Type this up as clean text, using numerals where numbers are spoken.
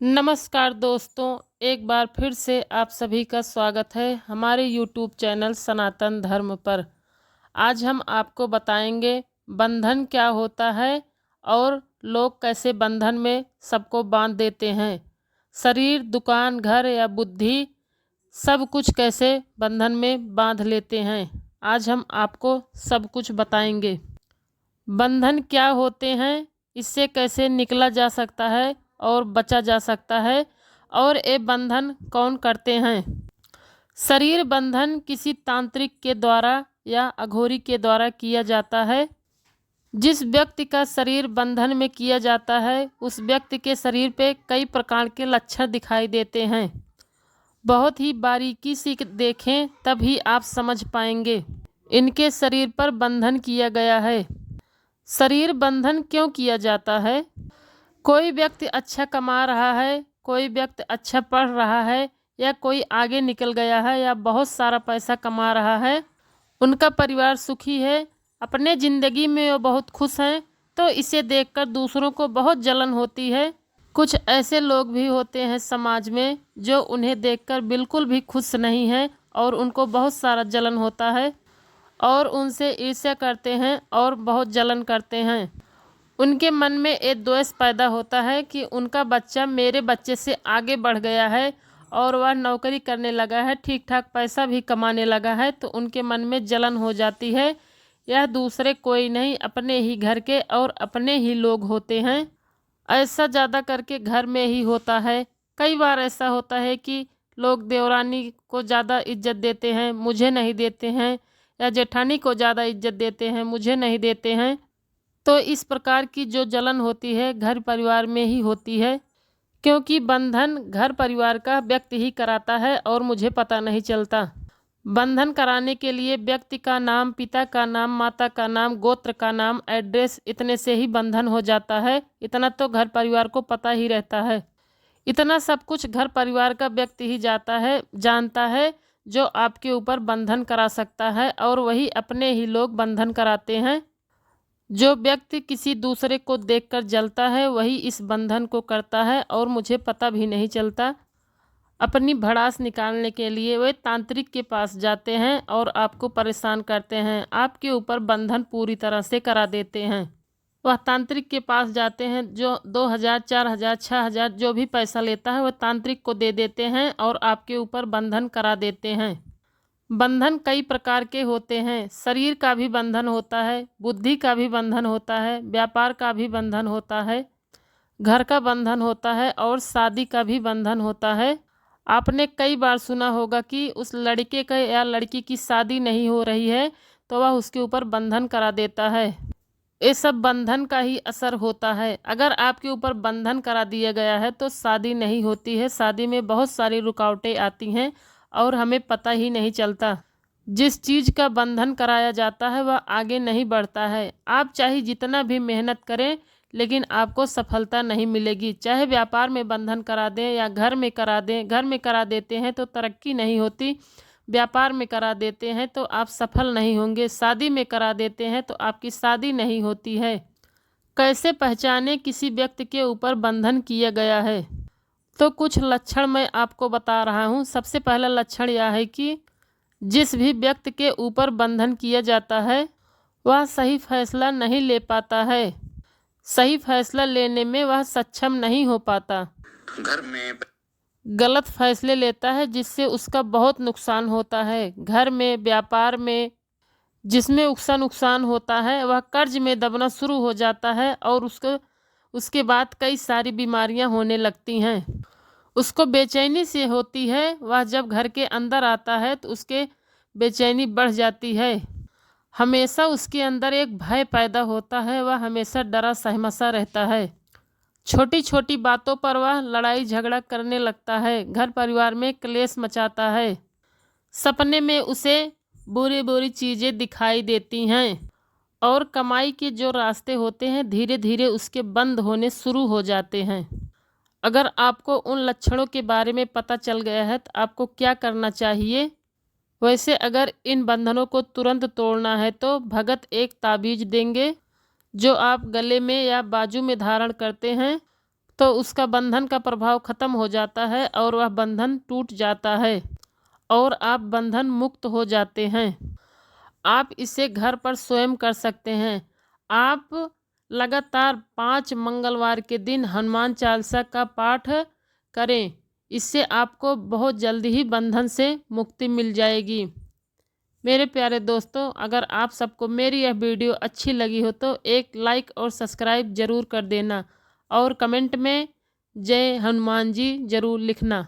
नमस्कार दोस्तों, एक बार फिर से आप सभी का स्वागत है हमारे YouTube चैनल सनातन धर्म पर। आज हम आपको बताएंगे बंधन क्या होता है और लोग कैसे बंधन में सबको बांध देते हैं। शरीर, दुकान, घर या बुद्धि सब कुछ कैसे बंधन में बांध लेते हैं, आज हम आपको सब कुछ बताएंगे। बंधन क्या होते हैं, इससे कैसे निकला जा सकता है और बचा जा सकता है, और ये बंधन कौन करते हैं। शरीर बंधन किसी तांत्रिक के द्वारा या अघोरी के द्वारा किया जाता है। जिस व्यक्ति का शरीर बंधन में किया जाता है उस व्यक्ति के शरीर पे कई प्रकार के लक्षण दिखाई देते हैं। बहुत ही बारीकी से देखें तभी आप समझ पाएंगे इनके शरीर पर बंधन किया गया है। शरीर बंधन क्यों किया जाता है? कोई व्यक्ति अच्छा कमा रहा है, कोई व्यक्ति अच्छा पढ़ रहा है, या कोई आगे निकल गया है या बहुत सारा पैसा कमा रहा है, उनका परिवार सुखी है, अपने ज़िंदगी में वो बहुत खुश हैं, तो इसे देखकर दूसरों को बहुत जलन होती है। कुछ ऐसे लोग भी होते हैं समाज में जो उन्हें देखकर बिल्कुल भी खुश नहीं हैं और उनको बहुत सारा जलन होता है और उनसे ईर्ष्या करते हैं और बहुत जलन करते हैं। उनके मन में एक द्वेष पैदा होता है कि उनका बच्चा मेरे बच्चे से आगे बढ़ गया है और वह नौकरी करने लगा है, ठीक ठाक पैसा भी कमाने लगा है, तो उनके मन में जलन हो जाती है। यह दूसरे कोई नहीं, अपने ही घर के और अपने ही लोग होते हैं। ऐसा ज़्यादा करके घर में ही होता है। कई बार ऐसा होता है कि लोग देवरानी को ज़्यादा इज्जत देते हैं, मुझे नहीं देते हैं, या जेठानी को ज़्यादा इज्जत देते हैं, मुझे नहीं देते हैं। तो इस प्रकार की जो जलन होती है घर परिवार में ही होती है, क्योंकि बंधन घर परिवार का व्यक्ति ही कराता है और मुझे पता नहीं चलता। बंधन कराने के लिए व्यक्ति का नाम, पिता का नाम, माता का नाम, गोत्र का नाम, एड्रेस, इतने से ही बंधन हो जाता है। इतना तो घर परिवार को पता ही रहता है। इतना सब कुछ घर परिवार का व्यक्ति ही जानता है जो आपके ऊपर बंधन करा सकता है, और वही अपने ही लोग बंधन कराते हैं। जो व्यक्ति किसी दूसरे को देखकर जलता है वही इस बंधन को करता है और मुझे पता भी नहीं चलता। अपनी भड़ास निकालने के लिए वे तांत्रिक के पास जाते हैं और आपको परेशान करते हैं, आपके ऊपर बंधन पूरी तरह से करा देते हैं। वह तांत्रिक के पास जाते हैं, जो 2000, 4000, 6000 जो भी पैसा लेता है वह तांत्रिक को दे देते हैं और आपके ऊपर बंधन करा देते हैं। बंधन कई प्रकार के होते हैं। शरीर का भी बंधन होता है, बुद्धि का भी बंधन होता है, व्यापार का भी बंधन होता है, घर का बंधन होता है और शादी का भी बंधन होता है। आपने कई बार सुना होगा कि उस लड़के का या लड़की की शादी नहीं हो रही है तो वह उसके ऊपर बंधन करा देता है। ये सब बंधन का ही असर होता है। अगर आपके ऊपर बंधन करा दिया गया है तो शादी नहीं होती है। शादी में बहुत सारी रुकावटें आती हैं और हमें पता ही नहीं चलता। जिस चीज़ का बंधन कराया जाता है वह आगे नहीं बढ़ता है। आप चाहे जितना भी मेहनत करें लेकिन आपको सफलता नहीं मिलेगी। चाहे व्यापार में बंधन करा दें या घर में करा दें, घर में करा देते हैं तो तरक्की नहीं होती, व्यापार में करा देते हैं तो आप सफल नहीं होंगे, शादी में करा देते हैं तो आपकी शादी नहीं होती है। कैसे पहचाने किसी व्यक्ति के ऊपर बंधन किया गया है? तो कुछ लक्षण मैं आपको बता रहा हूँ। सबसे पहला लक्षण यह है कि जिस भी व्यक्ति के ऊपर बंधन किया जाता है वह सही फैसला नहीं ले पाता है। सही फैसला लेने में वह सक्षम नहीं हो पाता। घर में गलत फैसले लेता है जिससे उसका बहुत नुकसान होता है। घर में, व्यापार में जिसमें उसका नुकसान होता है वह कर्ज में दबना शुरू हो जाता है और उसके बाद कई सारी बीमारियां होने लगती हैं। उसको बेचैनी से होती है। वह जब घर के अंदर आता है तो उसके बेचैनी बढ़ जाती है। हमेशा उसके अंदर एक भय पैदा होता है। वह हमेशा डरा सहमा रहता है। छोटी छोटी बातों पर वह लड़ाई झगड़ा करने लगता है। घर परिवार में क्लेश मचाता है। सपने में उसे बुरी बुरी चीज़ें दिखाई देती हैं और कमाई के जो रास्ते होते हैं धीरे धीरे उसके बंद होने शुरू हो जाते हैं। अगर आपको उन लक्षणों के बारे में पता चल गया है तो आपको क्या करना चाहिए? वैसे अगर इन बंधनों को तुरंत तोड़ना है तो भगत एक ताबीज देंगे जो आप गले में या बाजू में धारण करते हैं। तो उसका बंधन का प्रभाव खत्म हो जाता है और वह बंधन टूट जाता है और आप बंधन मुक्त हो जाते हैं। आप इसे घर पर स्वयं कर सकते हैं। आप लगातार 5 मंगलवार के दिन हनुमान चालीसा का पाठ करें। इससे आपको बहुत जल्दी ही बंधन से मुक्ति मिल जाएगी। मेरे प्यारे दोस्तों, अगर आप सबको मेरी यह वीडियो अच्छी लगी हो तो एक लाइक और सब्सक्राइब ज़रूर कर देना और कमेंट में जय हनुमान जी ज़रूर लिखना।